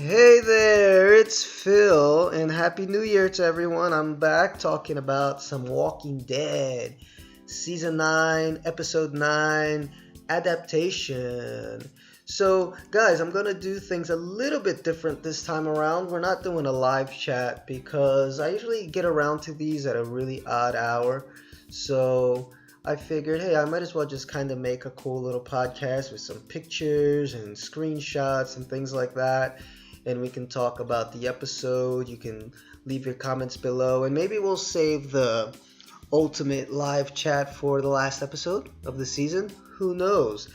Hey there, it's Phil, and Happy New Year to everyone. I'm back talking about some Walking Dead, Season 9, Episode 9, Adaptation. So, guys, I'm going to do things a little bit different this time around. We're not doing a live chat because I usually get around to these at a really odd hour. So, I figured, hey, I might as well just kind of make a cool little podcast with some pictures and screenshots and things like that, and we can talk about the episode. You can leave your comments below, and maybe we'll save the ultimate live chat for the last episode of the season. Who knows?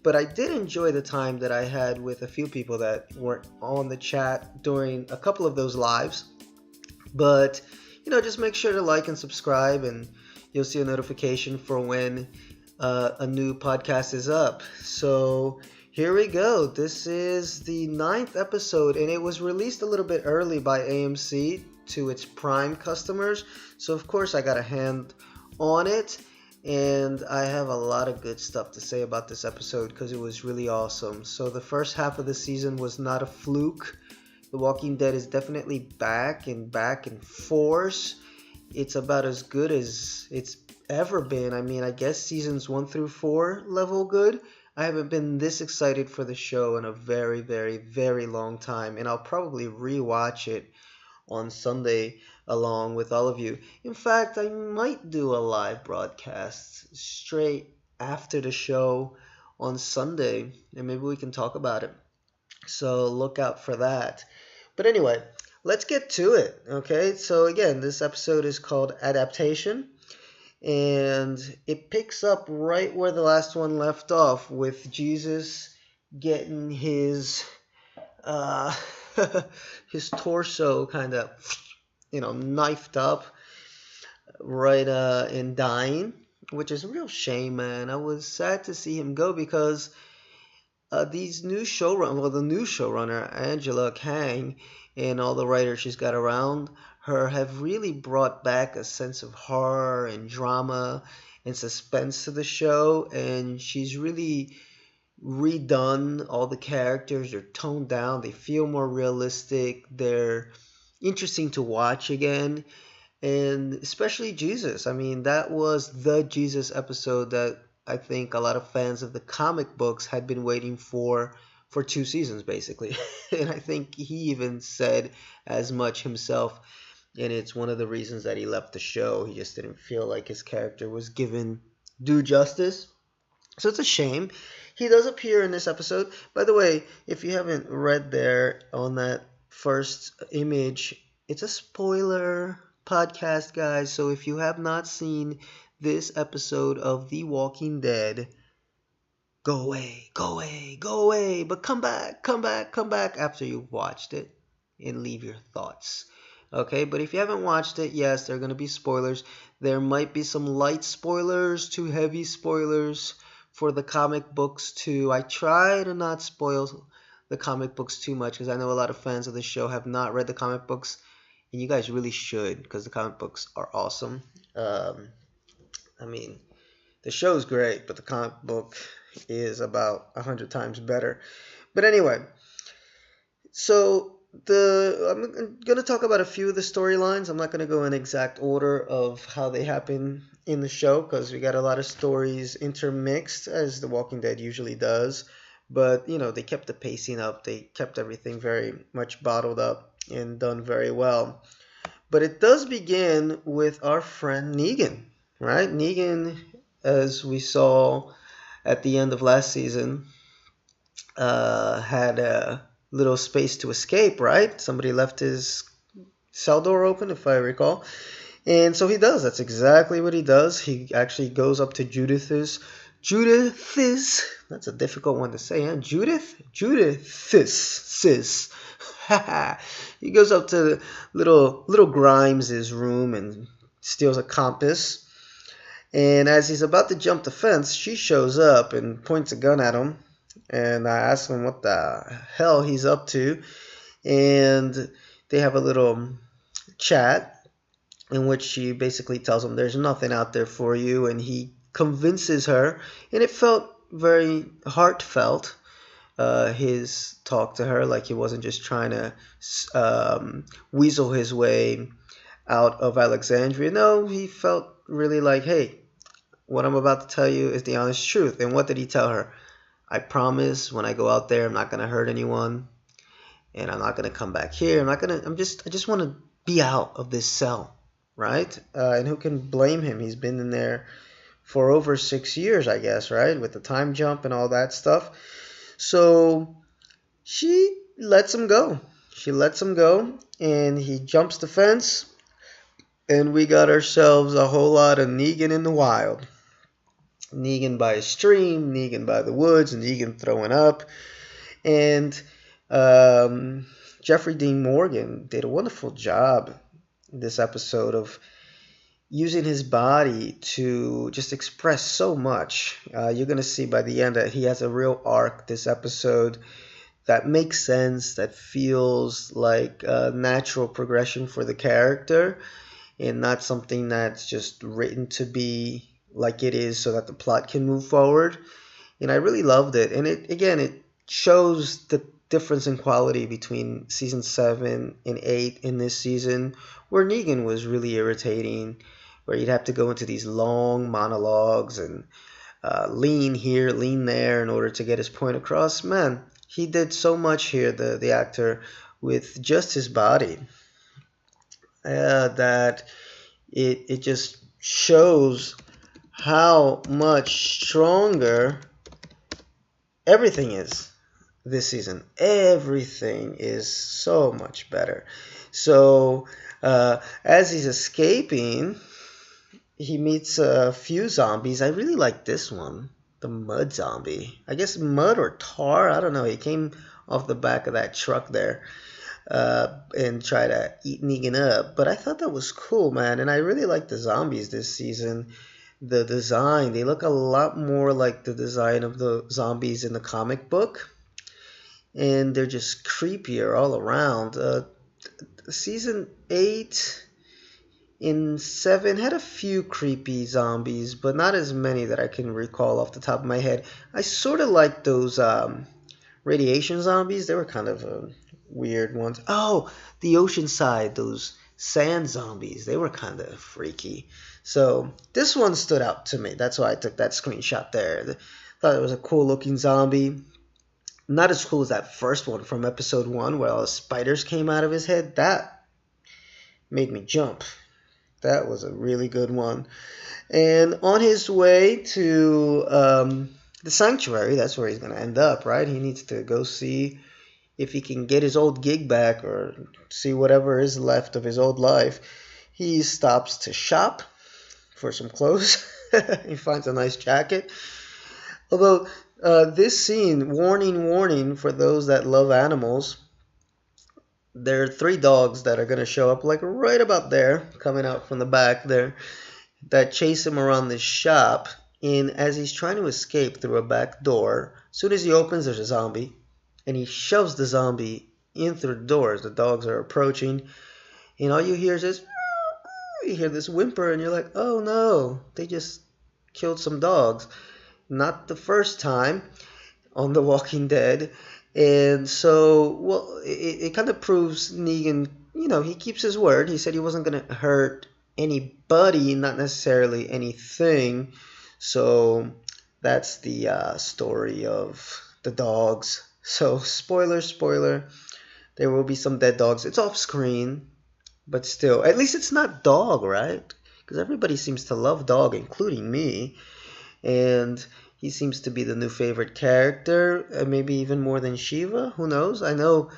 But I did enjoy the time that I had with a few people that weren't on the chat during a couple of those lives. But, just make sure to like and subscribe, and you'll see a notification for when a new podcast is up. So here we go. This is the 9th episode, and it was released a little bit early by AMC to its Prime customers. So, of course, I got a hand on it, and I have a lot of good stuff to say about this episode because it was really awesome. So the first half of the season was not a fluke. The Walking Dead is definitely back in force. It's about as good as it's ever been. I mean, I guess seasons 1 through 4 level good. I haven't been this excited for the show in a very, very, very long time, and I'll probably rewatch it on Sunday along with all of you. In fact, I might do a live broadcast straight after the show on Sunday, and maybe we can talk about it. So look out for that. But anyway, let's get to it, okay? So again, this episode is called Adaptation, and it picks up right where the last one left off, with Jesus getting his his torso kind of knifed up right and dying, which is a real shame, man. I was sad to see him go because the new showrunner Angela Kang and all the writers she's got around her have really brought back a sense of horror and drama and suspense to the show, and she's really redone all the characters. They're toned down, they feel more realistic, they're interesting to watch again, and especially Jesus. I mean, that was the Jesus episode that I think a lot of fans of the comic books had been waiting for 2 seasons, basically. And I think he even said as much himself, and it's one of the reasons that he left the show. He just didn't feel like his character was given due justice. So it's a shame. He does appear in this episode. By the way, if you haven't read there on that first image, it's a spoiler podcast, guys. So if you have not seen this episode of The Walking Dead, go away, go away, go away. But come back after you've watched it and leave your thoughts. Okay, but if you haven't watched it, yes, there are going to be spoilers. There might be some light spoilers to heavy spoilers for the comic books too. I try to not spoil the comic books too much because I know a lot of fans of the show have not read the comic books, and you guys really should because the comic books are awesome. I mean, the show's great, but the comic book is about 100 times better. But anyway, so I'm going to talk about a few of the storylines. I'm not going to go in exact order of how they happen in the show because we got a lot of stories intermixed, as The Walking Dead usually does. But, they kept the pacing up. They kept everything very much bottled up and done very well. But it does begin with our friend Negan, right? Negan, as we saw at the end of last season, had a little space to escape, right? Somebody left his cell door open, if I recall. And so he does. That's exactly what he does. He actually goes up to Judith's. That's a difficult one to say, huh? Judith's. He goes up to little Grimes' room and steals a compass. And as he's about to jump the fence, she shows up and points a gun at him. And I ask him what the hell he's up to. And they have a little chat in which she basically tells him there's nothing out there for you. And he convinces her. And it felt very heartfelt. his talk to her. Like he wasn't just trying to weasel his way out of Alexandria. No, he felt really like, hey, what I'm about to tell you is the honest truth. And what did he tell her? I promise when I go out there, I'm not going to hurt anyone. And I'm not going to come back here. I just want to be out of this cell, right? And who can blame him? He's been in there for over 6 years, I guess, right? With the time jump and all that stuff. So she lets him go. She lets him go, and he jumps the fence, and we got ourselves a whole lot of Negan in the wild. Negan by a stream, Negan by the woods, Negan throwing up. And Jeffrey Dean Morgan did a wonderful job in this episode of using his body to just express so much. You're going to see by the end that he has a real arc this episode that makes sense, that feels like a natural progression for the character and not something that's just written to be like it is so that the plot can move forward. And I really loved it. And it shows the difference in quality between season 7 and 8 in this season, where Negan was really irritating, where you'd have to go into these long monologues and lean here, lean there in order to get his point across. Man, he did so much here, the actor, with just his body, that it just shows how much stronger everything is this season. Everything is so much better. So as he's escaping, he meets a few zombies. I really like this one, the mud zombie. I guess mud or tar, I don't know. He came off the back of that truck there and tried to eat Negan up. But I thought that was cool, man. And I really like the zombies this season. The design, they look a lot more like the design of the zombies in the comic book. And they're just creepier all around. Season 8 and 7 had a few creepy zombies, but not as many that I can recall off the top of my head. I sort of like those radiation zombies. They were kind of weird ones. Oh, the Oceanside, those sand zombies. They were kind of freaky. So this one stood out to me. That's why I took that screenshot there. Thought it was a cool looking zombie. Not as cool as that first one from episode 1 where all the spiders came out of his head. That made me jump. That was a really good one. And on his way to the sanctuary, that's where he's going to end up, right? He needs to go see if he can get his old gig back or see whatever is left of his old life. He stops to shop for some clothes. He finds a nice jacket. Although this scene, warning for those that love animals, there are 3 dogs that are going to show up like right about there, coming out from the back there, that chase him around the shop. And as he's trying to escape through a back door, as soon as he opens, there's a zombie, and he shoves the zombie in through the door as the dogs are approaching. And all you hear is this, you hear this whimper, and you're like, oh no, they just killed some dogs. Not the first time on The Walking Dead. And so, well, it kind of proves Negan, he keeps his word. He said he wasn't going to hurt anybody, not necessarily anything. So that's the story of the dogs. So spoiler, there will be some dead dogs. It's off screen, but still, at least it's not Dog, right? Because everybody seems to love Dog, including me. And he seems to be the new favorite character, maybe even more than Shiva. Who knows? I know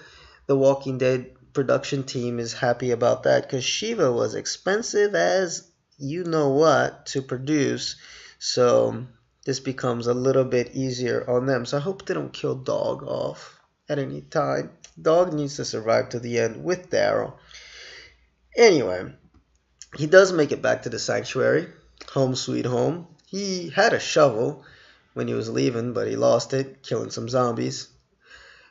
the Walking Dead production team is happy about that because Shiva was expensive as you know what to produce. So this becomes a little bit easier on them. So I hope they don't kill Dog off at any time. Dog needs to survive to the end with Daryl. Anyway, he does make it back to the sanctuary. Home sweet home. He had a shovel when he was leaving, but he lost it, killing some zombies.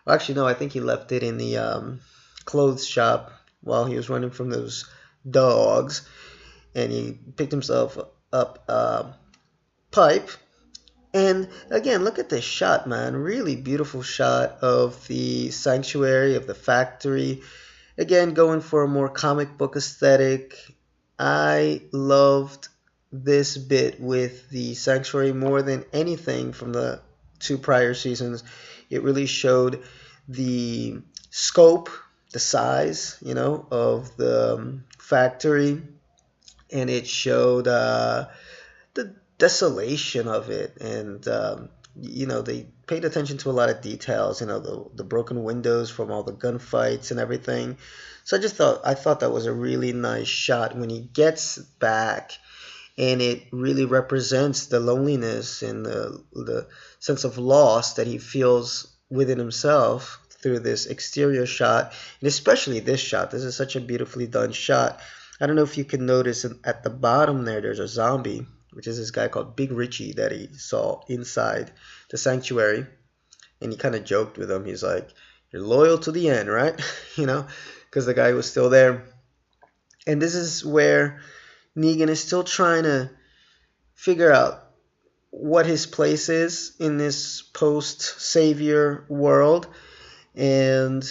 Well, actually, no, I think he left it in the clothes shop while he was running from those dogs. And he picked himself up a pipe And again, look at this shot, man. Really beautiful shot of the sanctuary, of the factory. Again, going for a more comic book aesthetic. I loved this bit with the sanctuary more than anything from the two prior seasons. It really showed the scope, the size, of the factory, and it showed the desolation of it, and they paid attention to a lot of details, the broken windows from all the gunfights and everything. So I thought that was a really nice shot when he gets back, and it really represents the loneliness and the sense of loss that he feels within himself through this exterior shot, and especially this shot. This is such a beautifully done shot. I don't know if you can notice at the bottom there's a zombie, which is this guy called Big Richie that he saw inside the sanctuary. And he kind of joked with him. He's like, "You're loyal to the end, right?" Because the guy was still there. And this is where Negan is still trying to figure out what his place is in this post-savior world. And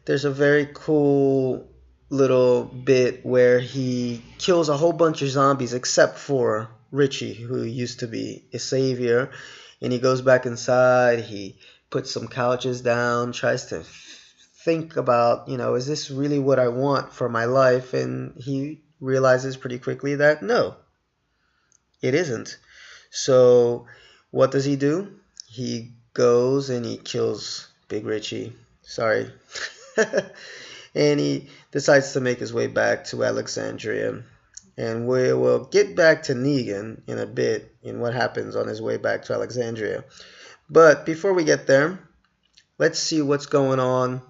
there's a very cool little bit where he kills a whole bunch of zombies except for Richie, who used to be a savior. And he goes back inside, he puts some couches down, tries to think about, is this really what I want for my life? And he realizes pretty quickly that no, it isn't. So what does he do? He goes and he kills Big Richie. Sorry. And he decides to make his way back to Alexandria. And we will get back to Negan in a bit in what happens on his way back to Alexandria. But before we get there, let's see what's going on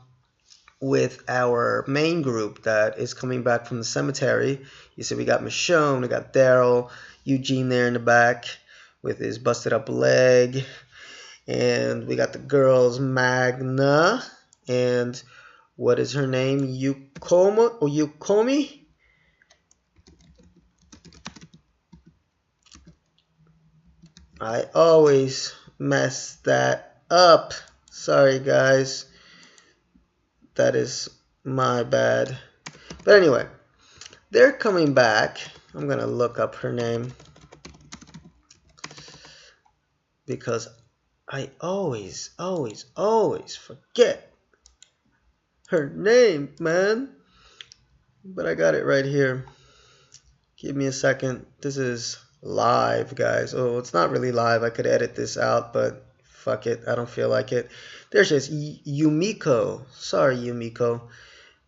with our main group that is coming back from the cemetery. You see we got Michonnes, we got Daryl, Eugene there in the back with his busted up leg. And we got the girls, Magna, and what is her name? Yukomi? I always mess that up. Sorry, guys. That is my bad. But anyway, they're coming back. I'm going to look up her name because I always forget her name, man. But I got it right here. Give me a second. This is live, guys. Oh, it's not really live. I could edit this out, but fuck it. I don't feel like it. There she is. Yumiko. Sorry, Yumiko.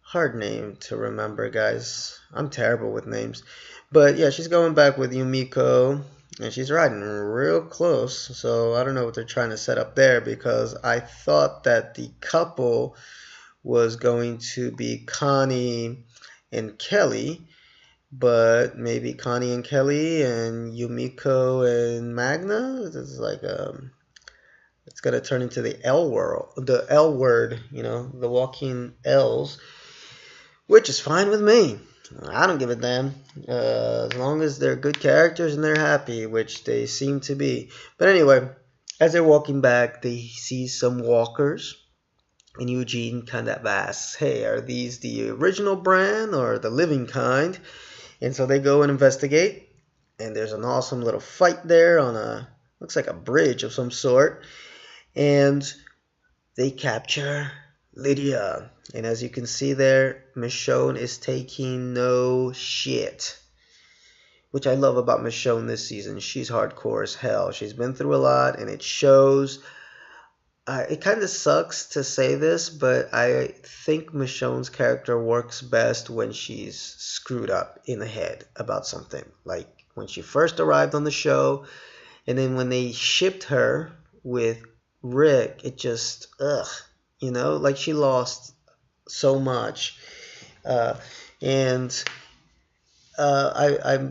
Hard name to remember, guys. I'm terrible with names. But yeah, she's going back with Yumiko, and she's riding real close. So I don't know what they're trying to set up there, because I thought that the couple was going to be Connie and Kelly, but maybe Connie and Kelly and Yumiko and Magna. This is like it's gonna turn into the L word, the walking L's, which is fine with me. I don't give a damn, as long as they're good characters and they're happy, which they seem to be. But anyway, as they're walking back, they see some walkers. And Eugene kind of asks, "Hey, are these the original brand or the living kind?" And so they go and investigate. And there's an awesome little fight there on looks like a bridge of some sort. And they capture Lydia. And as you can see there, Michonnes is taking no shit. Which I love about Michonnes this season. She's hardcore as hell. She's been through a lot, and it shows. It kind of sucks to say this, but I think Michonnes' character works best when she's screwed up in the head about something. Like when she first arrived on the show, and then when they shipped her with Rick, it just, like she lost so much. And I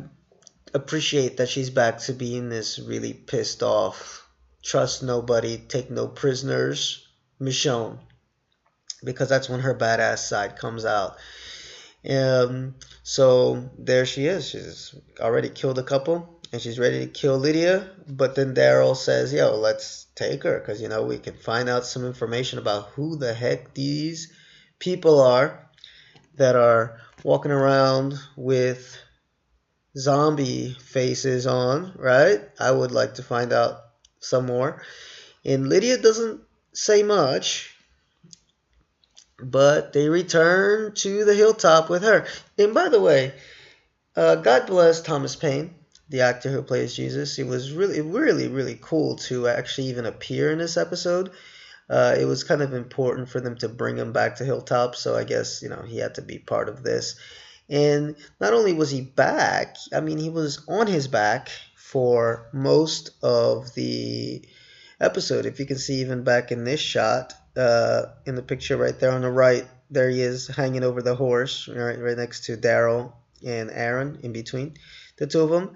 appreciate that she's back to being this really pissed off, trust nobody, take no prisoners, Michonnes, because that's when her badass side comes out. So there she is. She's already killed a couple, and she's ready to kill Lydia. But then Daryl says, yo, let's take her because, we can find out some information about who the heck these people are that are walking around with zombie faces on, right? I would like to find out some more. And Lydia doesn't say much, but they return to the hilltop with her. And by the way, God bless Thomas Paine, the actor who plays Jesus. It was really, really, really cool to actually even appear in this episode. It was kind of important for them to bring him back to Hilltop, so I guess, he had to be part of this. And not only was he back, I mean, he was on his back for most of the episode. If you can see even back in this shot, in the picture right there on the right, there he is hanging over the horse, right next to Daryl and Aaron, in between the two of them.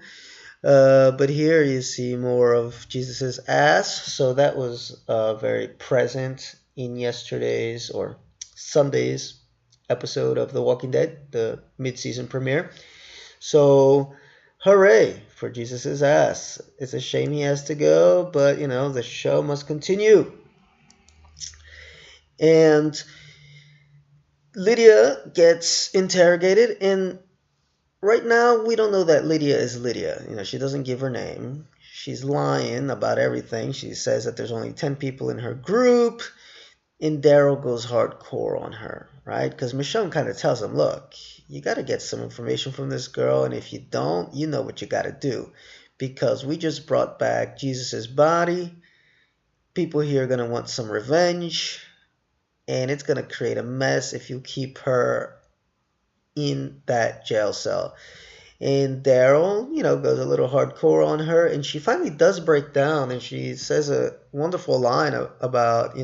But here you see more of Jesus's ass, so that was very present in yesterday's or Sunday's episode of The Walking Dead, the mid-season premiere. So, hooray for Jesus's ass. It's a shame he has to go, but the show must continue. And Lydia gets interrogated, and right now we don't know that Lydia is Lydia. She doesn't give her name. She's lying about everything. She says that there's only 10 people in her group, and Daryl goes hardcore on her, right? Because Michonnes kind of tells him, look, you got to get some information from this girl, and if you don't, you know what you got to do. Because we just brought back Jesus's body. People here are going to want some revenge, and it's going to create a mess if you keep her in that jail cell. And Daryl, goes a little hardcore on her, and she finally does break down, and she says a wonderful line about,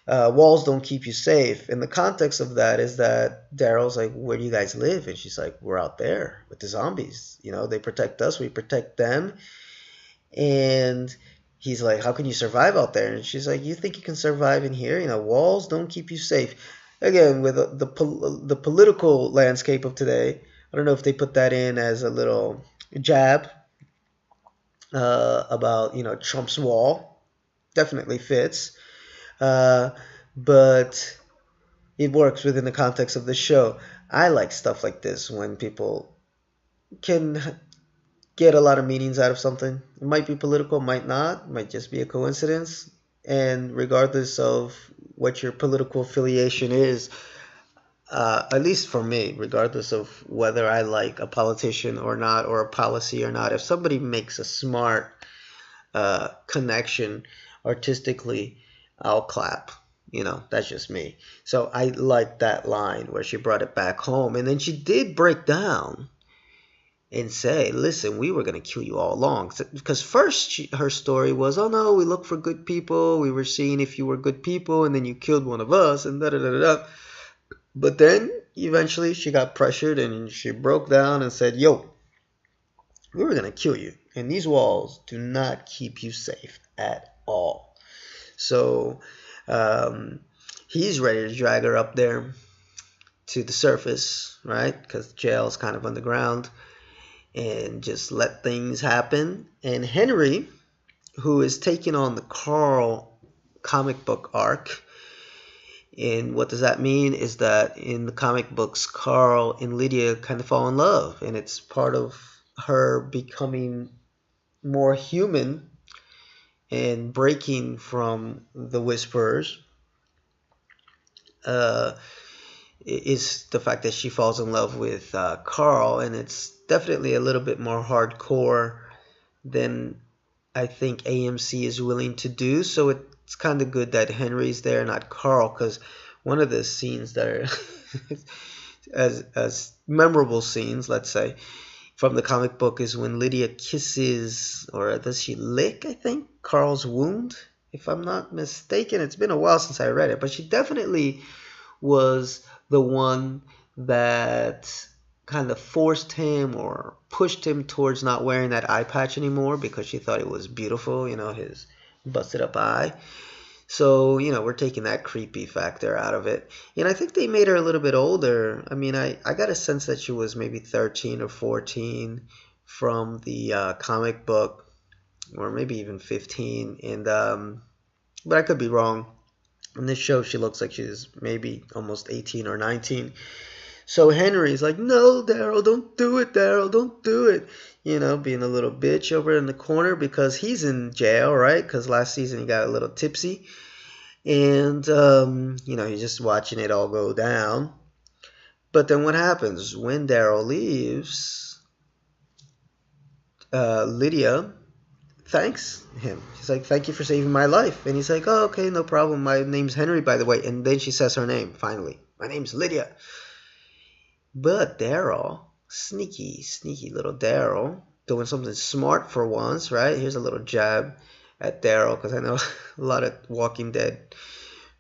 walls don't keep you safe. And the context of that is that Daryl's like, where do you guys live? And she's like, we're out there with the zombies. They protect us, we protect them. And he's like, how can you survive out there? And she's like, you think you can survive in here? Walls don't keep you safe. Again, with the political landscape of today, I don't know if they put that in as a little jab about, Trump's wall. Definitely fits. But it works within the context of the show. I like stuff like this when people can get a lot of meanings out of something. It might be political, might not, it might just be a coincidence. And regardless of what your political affiliation is, at least for me, regardless of whether I like a politician or not, or a policy or not, if somebody makes a smart connection artistically, I'll clap. That's just me. So I like that line where she brought it back home. And then she did break down and say, listen, we were going to kill you all along. Because first her story was, oh no, we looked for good people. We were seeing if you were good people, and then you killed one of us, and da-da-da-da-da. But then eventually she got pressured, and she broke down and said, yo, we were going to kill you. And these walls do not keep you safe at all. So he's ready to drag her up there to the surface, right? Because jail's kind of underground, and just let things happen. And Henry, who is taking on the Carl comic book arc, and what does that mean is that in the comic books, Carl and Lydia kind of fall in love, and it's part of her becoming more human and breaking from the Whisperers. Is the fact that she falls in love with Carl, and it's definitely a little bit more hardcore than I think AMC is willing to do. So it's kind of good that Henry's there, not Carl, because one of the scenes that are as memorable scenes, let's say, from the comic book is when Lydia kisses, or does she lick, I think, Carl's wound, if I'm not mistaken. It's been a while since I read it, but she definitely was the one that kind of forced him or pushed him towards not wearing that eye patch anymore because she thought it was beautiful, his busted up eye. So, we're taking that creepy factor out of it. And I think they made her a little bit older. I mean, I got a sense that she was maybe 13 or 14 from the comic book, or maybe even 15. And but I could be wrong. In this show, she looks like she's maybe almost 18 or 19. So Henry's like, no, Daryl, don't do it, Daryl, don't do it. You know, being a little bitch over in the corner because he's in jail, right? Because last season he got a little tipsy. And, you know, he's just watching it all go down. But then what happens? When Daryl leaves, Lydia thanks him. She's like, thank you for saving my life. And he's like, oh, okay, no problem. My name's Henry, by the way. And then she says her name, finally. My name's Lydia. But Daryl, sneaky little Daryl, doing something smart for once, right? Here's a little jab at Daryl, because I know a lot of Walking Dead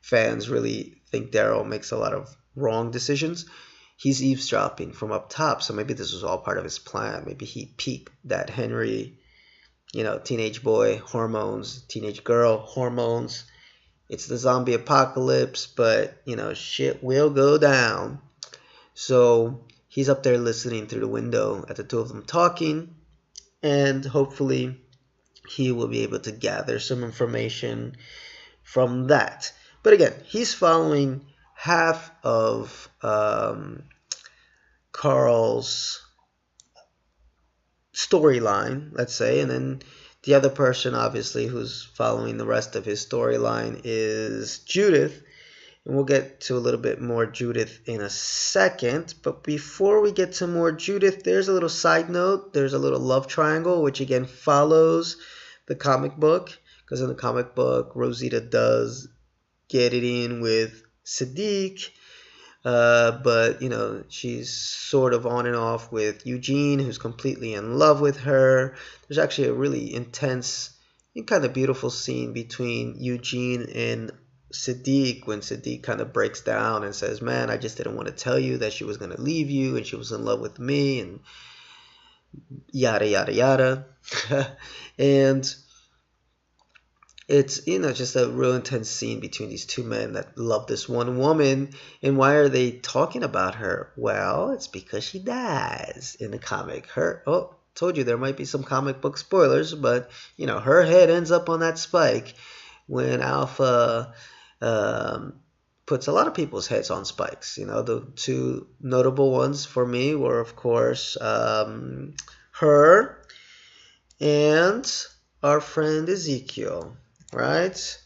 fans really think Daryl makes a lot of wrong decisions. He's eavesdropping from up top, so maybe this was all part of his plan. Maybe he peeped that Henry, you know, teenage boy hormones, teenage girl hormones. It's the zombie apocalypse, but, you know, shit will go down. So he's up there listening through the window at the two of them talking, and hopefully he will be able to gather some information from that. But again, he's following half of Carl's storyline, let's say, and then the other person, obviously, who's following the rest of his storyline is Judith. And we'll get to a little bit more Judith in a second. But before we get to more Judith, there's a little side note. There's a little love triangle, which again follows the comic book. Because in the comic book, Rosita does get it in with Siddiq. But, you know, she's sort of on and off with Eugene, who's completely in love with her. There's actually a really intense and kind of beautiful scene between Eugene and Siddiq, when Siddiq kind of breaks down and says, man, I just didn't want to tell you that she was going to leave you and she was in love with me, and yada yada yada. And it's, you know, just a real intense scene between these two men that love this one woman. And why are they talking about her? Well, it's because she dies in the comic. Told you there might be some comic book spoilers, but, you know, her head ends up on that spike when Alpha puts a lot of people's heads on spikes. You know, the two notable ones for me were, of course, her and our friend Ezekiel, right?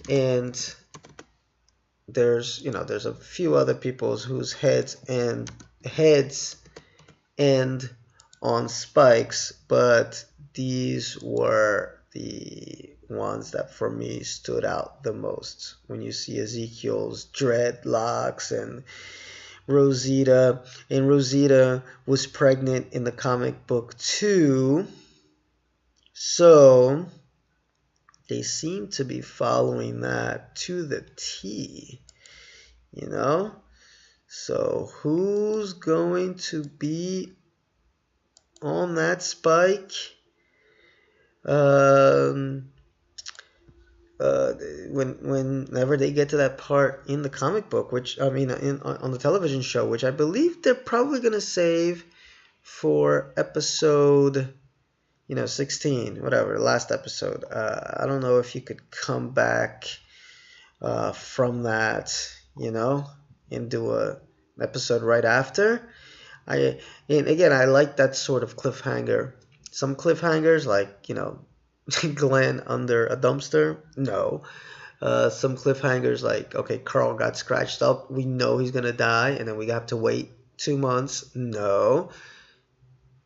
And there's a few other people whose heads end on spikes, but these were the ones that for me stood out the most. When you see Ezekiel's dreadlocks and Rosita was pregnant in the comic book too, so they seem to be following that to the T, you know. So who's going to be on that spike? Whenever they get to that part in the comic book, which I mean on the television show, which I believe they're probably gonna save for episode 16, whatever, last episode. I don't know if you could come back from that, and do an episode right after. And again, I like that sort of cliffhanger. Some cliffhangers, like, Glenn under a dumpster, no. Some cliffhangers like, okay, Carl got scratched up, we know he's gonna die, and then we have to wait 2 months, no.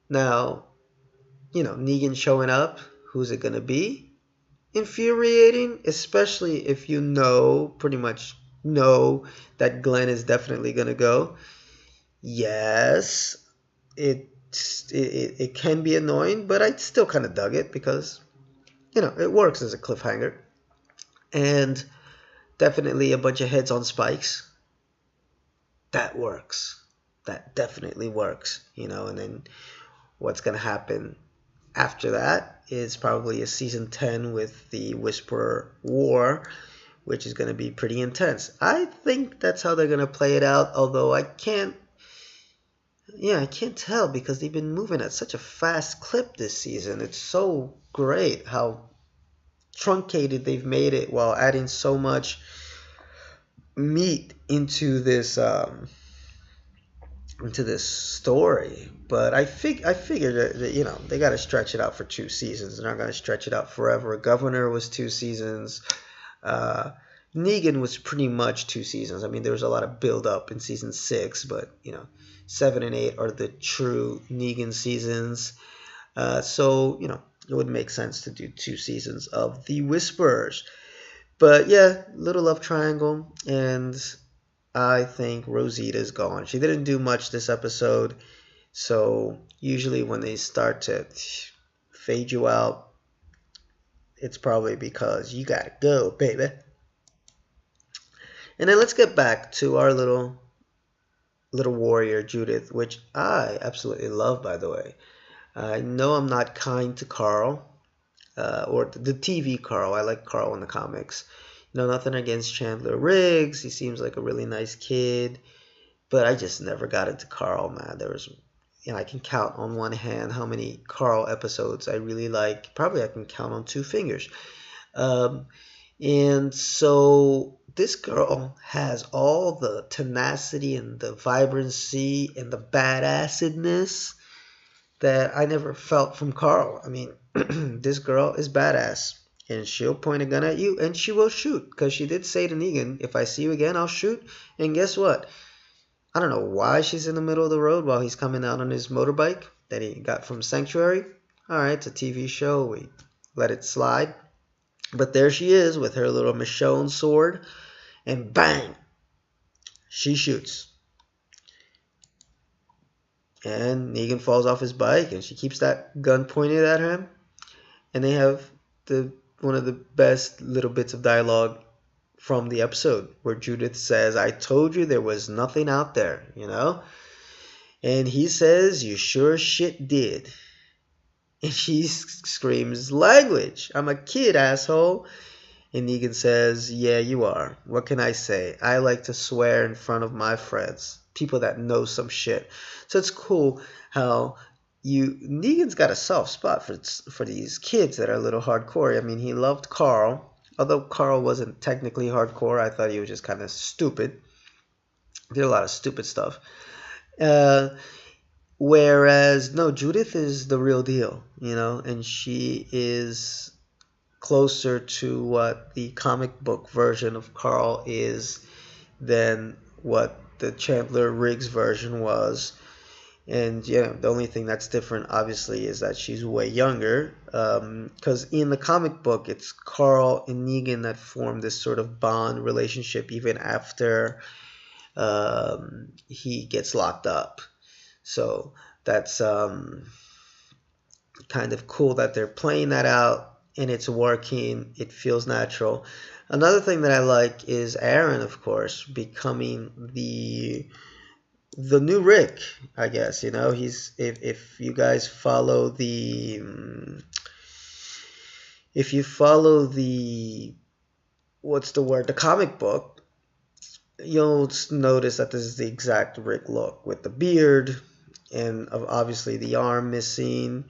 Now, Negan showing up, who's it gonna be? Infuriating, especially if pretty much know that Glenn is definitely gonna go. Yes, it can be annoying, but I still kind of dug it because, it works as a cliffhanger. And definitely a bunch of heads on spikes. That works. That definitely works, and then what's going to happen after that is probably a season 10 with the Whisperer War, which is going to be pretty intense. I think that's how they're going to play it out, although I can't Yeah, I can't tell because they've been moving at such a fast clip this season. It's so great how truncated they've made it while adding so much meat into this story. But I figured that they got to stretch it out for 2 seasons. They're not going to stretch it out forever. Governor was 2 seasons. Uh, Negan was pretty much 2 seasons. I mean, there was a lot of build up in season 6, but 7 and 8 are the true Negan seasons. So it would make sense to do 2 seasons of The Whisperers. But yeah, little love triangle, and I think Rosita's gone. She didn't do much this episode, so usually when they start to fade you out, it's probably because you gotta go, baby. And then let's get back to our little warrior, Judith, which I absolutely love, by the way. I know I'm not kind to Carl, or the TV Carl. I like Carl in the comics. Nothing against Chandler Riggs. He seems like a really nice kid. But I just never got into Carl, man. There was, I can count on one hand how many Carl episodes I really like. Probably I can count on 2 fingers. And so this girl has all the tenacity and the vibrancy and the badassedness that I never felt from Carl. I mean, this girl is badass. And she'll point a gun at you, and she will shoot. Because she did say to Negan, if I see you again, I'll shoot. And guess what? I don't know why she's in the middle of the road while he's coming out on his motorbike that he got from Sanctuary. Alright, it's a TV show. We let it slide. But there she is with her little Michonnes sword. And bang! She shoots. And Negan falls off his bike, and she keeps that gun pointed at him. And they have one of the best little bits of dialogue from the episode where Judith says, I told you there was nothing out there, And he says, you sure shit did. And she screams, language. I'm a kid, asshole. And Negan says, yeah, you are. What can I say? I like to swear in front of my friends, people that know some shit. So it's cool how Negan's got a soft spot for these kids that are a little hardcore. I mean, he loved Carl. Although Carl wasn't technically hardcore, I thought he was just kind of stupid. Did a lot of stupid stuff. Whereas, no, Judith is the real deal, and she is closer to what the comic book version of Carl is than what the Chandler Riggs version was. And the only thing that's different, obviously, is that she's way younger. Because in the comic book, it's Carl and Negan that form this sort of bond relationship even after he gets locked up. So that's kind of cool that they're playing that out and it's working. It feels natural. Another thing that I like is Aaron, of course, becoming the new Rick, I guess. He's if you guys follow the the comic book, you'll notice that this is the exact Rick look with the beard and obviously the arm missing,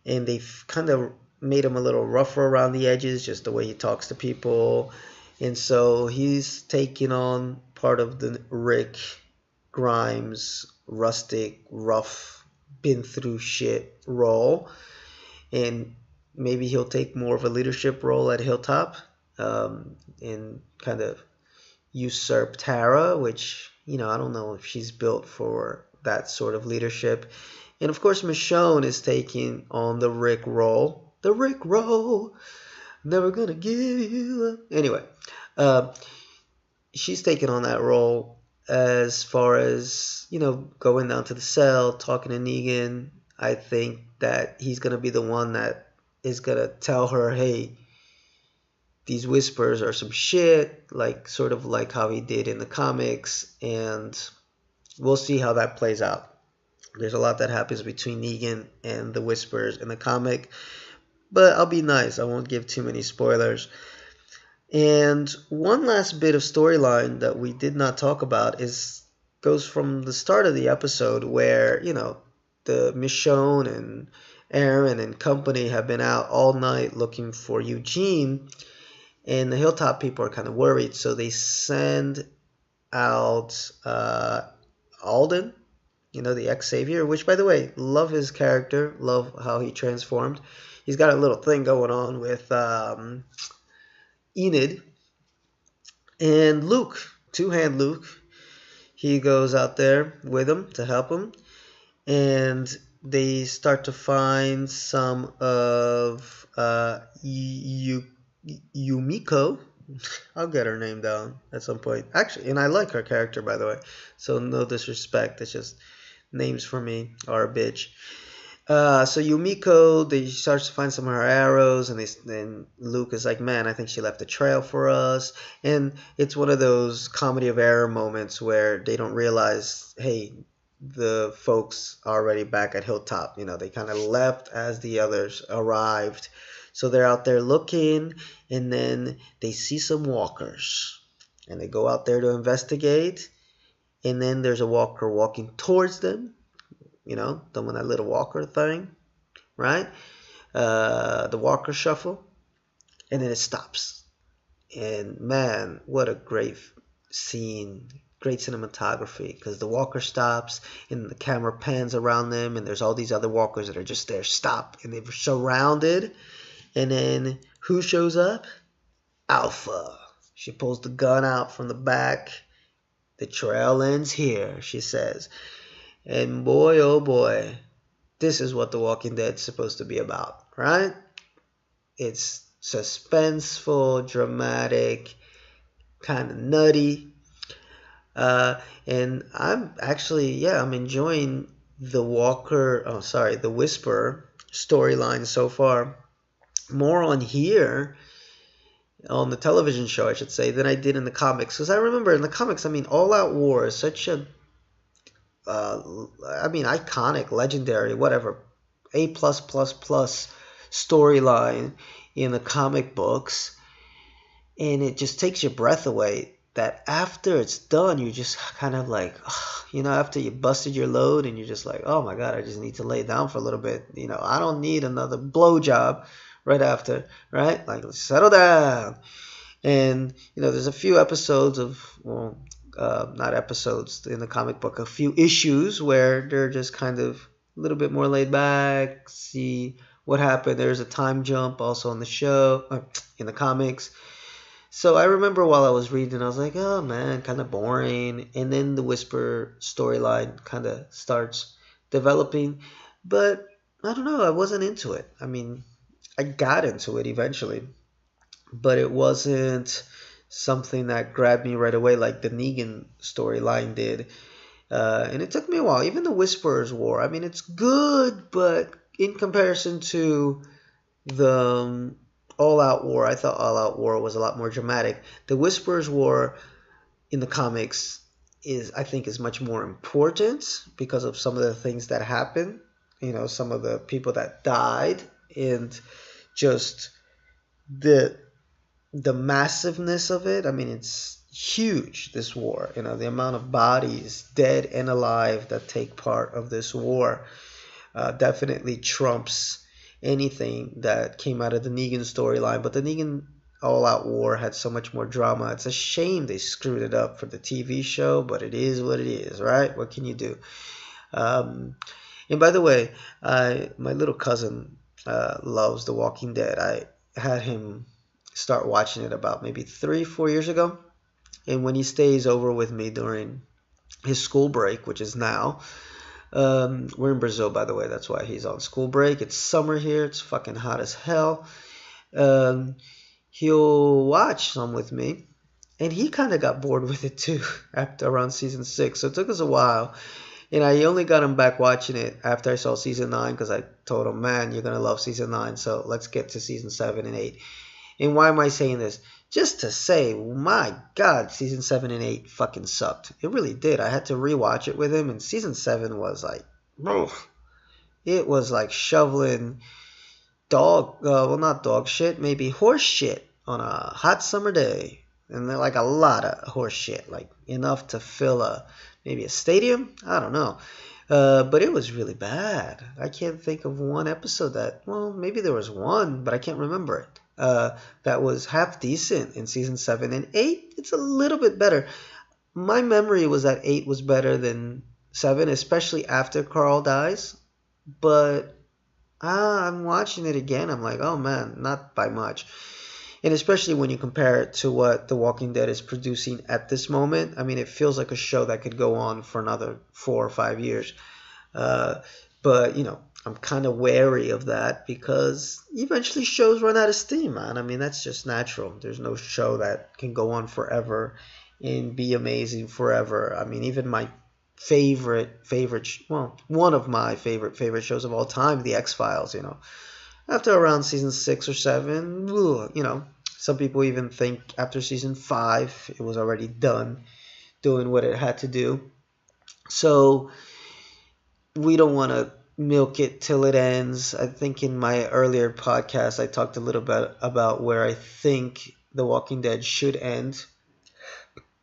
and they've kind of made him a little rougher around the edges, just the way he talks to people. And so he's taking on part of the Rick Grimes, rustic, rough, been through shit role, and maybe he'll take more of a leadership role at Hilltop, and kind of usurp Tara, which I don't know if she's built for that sort of leadership. And of course, Michonnes is taking on the Rick role. The Rick role, never gonna give you up. Anyway, she's taking on that role. As far as, going down to the cell, talking to Negan, I think that he's going to be the one that is going to tell her, hey, these whispers are some shit, sort of like how he did in the comics, and we'll see how that plays out. There's a lot that happens between Negan and the whispers in the comic, but I'll be nice. I won't give too many spoilers. And one last bit of storyline that we did not talk about is goes from the start of the episode where, the Michonne and Aaron and company have been out all night looking for Eugene, and the Hilltop people are kind of worried, so they send out Alden, the Xavier, which, by the way, love his character, love how he transformed. He's got a little thing going on with Enid. And Luke, two-hand Luke, he goes out there with him to help him. And they start to find some of Yumiko. I'll get her name down at some point. Actually, and I like her character, by the way. So no disrespect. It's just names for me are a bitch. So Yumiko, they starts to find some of her arrows, and then Luke is like, man, I think she left a trail for us. And it's one of those comedy of error moments where they don't realize, hey, the folks are already back at Hilltop. They kind of left as the others arrived. So they're out there looking, and then they see some walkers. And they go out there to investigate, and then there's a walker walking towards them. Doing that little walker thing, right? The walker shuffle, and then it stops. And man, what a great scene, great cinematography, because the walker stops, and the camera pans around them, and there's all these other walkers that are just there, stop, and they're surrounded. And then who shows up? Alpha. She pulls the gun out from the back. The trail ends here, she says. And boy, oh boy, this is what The Walking Dead's supposed to be about, right? It's suspenseful, dramatic, kind of nutty. And I'm actually, I'm enjoying the Whisperer storyline so far. More on here, on the television show, I should say, than I did in the comics. Because I remember in the comics, All Out War is such a iconic, legendary, whatever, A+++ storyline in the comic books, and it just takes your breath away. That after it's done, you just kind of like, after you busted your load, and you're just like, oh my god, I just need to lay down for a little bit. I don't need another blowjob right after, right? Like, let's settle down. And there's a few episodes of, not episodes in the comic book, a few issues where they're just kind of a little bit more laid back, see what happened. There's a time jump also in the show, in the comics. So I remember while I was reading, I was like, oh man, kind of boring. And then the Whisper storyline kind of starts developing. But I don't know, I wasn't into it. I got into it eventually, but it wasn't something that grabbed me right away like the Negan storyline did. And it took me a while. Even the Whisperer's War, it's good, but in comparison to the All Out War, I thought All Out War was a lot more dramatic. The Whisperer's War in the comics I think is much more important because of some of the things that happen. Some of the people that died, and just the massiveness of it. It's huge, this war. The amount of bodies, dead and alive, that take part of this war definitely trumps anything that came out of the Negan storyline. But the Negan All-Out War had so much more drama. It's a shame they screwed it up for the TV show, but it is what it is, right? What can you do? And by the way, my little cousin loves The Walking Dead. I had him start watching it about maybe 3-4 years ago, and when he stays over with me during his school break, which is now, we're in Brazil, by the way, that's why he's on school break. It's summer here, it's fucking hot as hell. He'll watch some with me, and he kind of got bored with it too after around season 6, so it took us a while. And I only got him back watching it after I saw season 9, because I told him, man, you're going to love season 9, so let's get to season 7 and 8. And why am I saying this? Just to say, my God, season 7 and 8 fucking sucked. It really did. I had to rewatch it with him, and season 7 was like, it was like shoveling not dog shit, maybe horse shit on a hot summer day. And they're like a lot of horse shit, like enough to fill a maybe a stadium. I don't know. But it was really bad. I can't think of one episode that, well, maybe there was one, but I can't remember it. That was half decent in season 7 and 8. It's a little bit better. My memory was that 8 was better than 7, especially after Carl dies. But I'm watching it again. I'm like, oh man, not by much. And especially when you compare it to what The Walking Dead is producing at this moment. I mean, it feels like a show that could go on for another 4 or 5 years. But, I'm kind of wary of that because eventually shows run out of steam, man. I mean, that's just natural. There's no show that can go on forever and be amazing forever. I mean, even my one of my favorite shows of all time, The X-Files, after around season 6 or 7, some people even think after season 5 it was already done doing what it had to do. So we don't want to milk it till it ends. I think in my earlier podcast I talked a little bit about where I think The Walking Dead should end.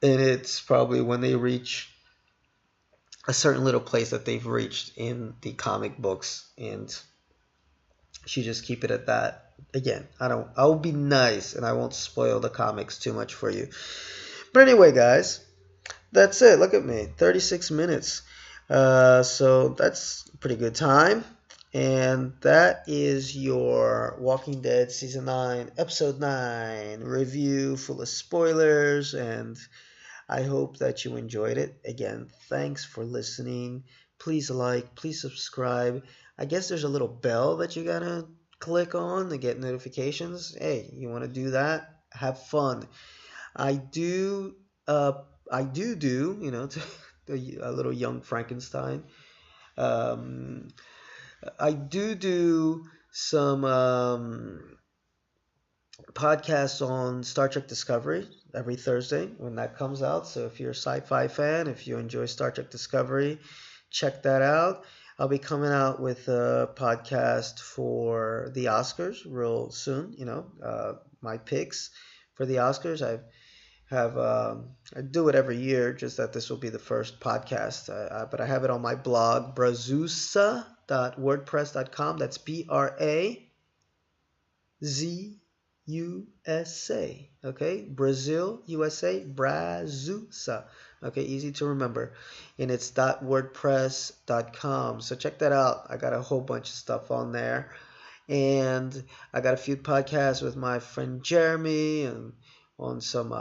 And it's probably when they reach a certain little place that they've reached in the comic books, and should just keep it at that. Again, I'll be nice and I won't spoil the comics too much for you. But anyway, guys, that's it. Look at me, 36 minutes. So that's a pretty good time. And that is your Walking Dead Season 9, Episode 9 review, full of spoilers, and I hope that you enjoyed it. Again, thanks for listening. Please like, please subscribe. I guess there's a little bell that you gotta click on to get notifications. Hey, you want to do that? Have fun. I do, a little young Frankenstein. I do some podcasts on Star Trek Discovery every Thursday when that comes out. So if you're a sci-fi fan, if you enjoy Star Trek Discovery, check that out. I'll be coming out with a podcast for the Oscars real soon. My picks for the Oscars. I do it every year, just that this will be the first podcast. But I have it on my blog, brazusa.wordpress.com. That's BRAZUSA. Okay, Brazil, USA, Brazusa. Okay, easy to remember. And it's .wordpress.com. So check that out. I got a whole bunch of stuff on there. And I got a few podcasts with my friend Jeremy and on some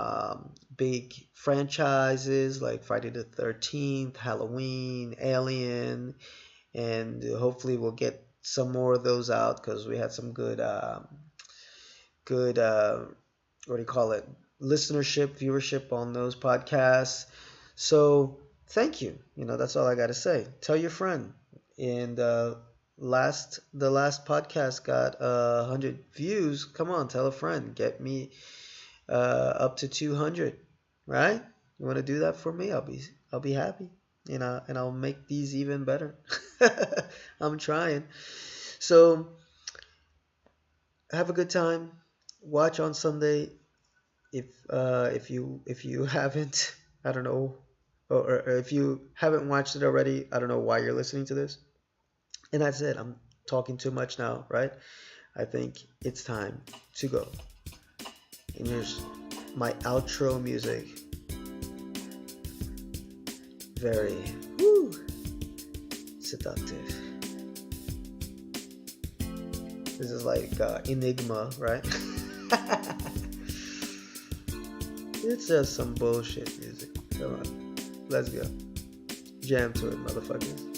big franchises like Friday the 13th, Halloween, Alien. And hopefully we'll get some more of those out because we had some good listenership, viewership on those podcasts. So thank you. That's all I got to say. Tell your friend. And the last podcast got 100 views. Come on, tell a friend. Get me up to 200. Right? You want to do that for me? I'll be happy. And I'll make these even better. I'm trying. So have a good time. Watch on Sunday. If you haven't, I don't know, or if you haven't watched it already, I don't know why you're listening to this. And that's it. I'm talking too much now, right? I think it's time to go. And here's my outro music. Very seductive. This is like Enigma, right? It's just some bullshit music. Come on. Let's go. Jam to it, motherfuckers.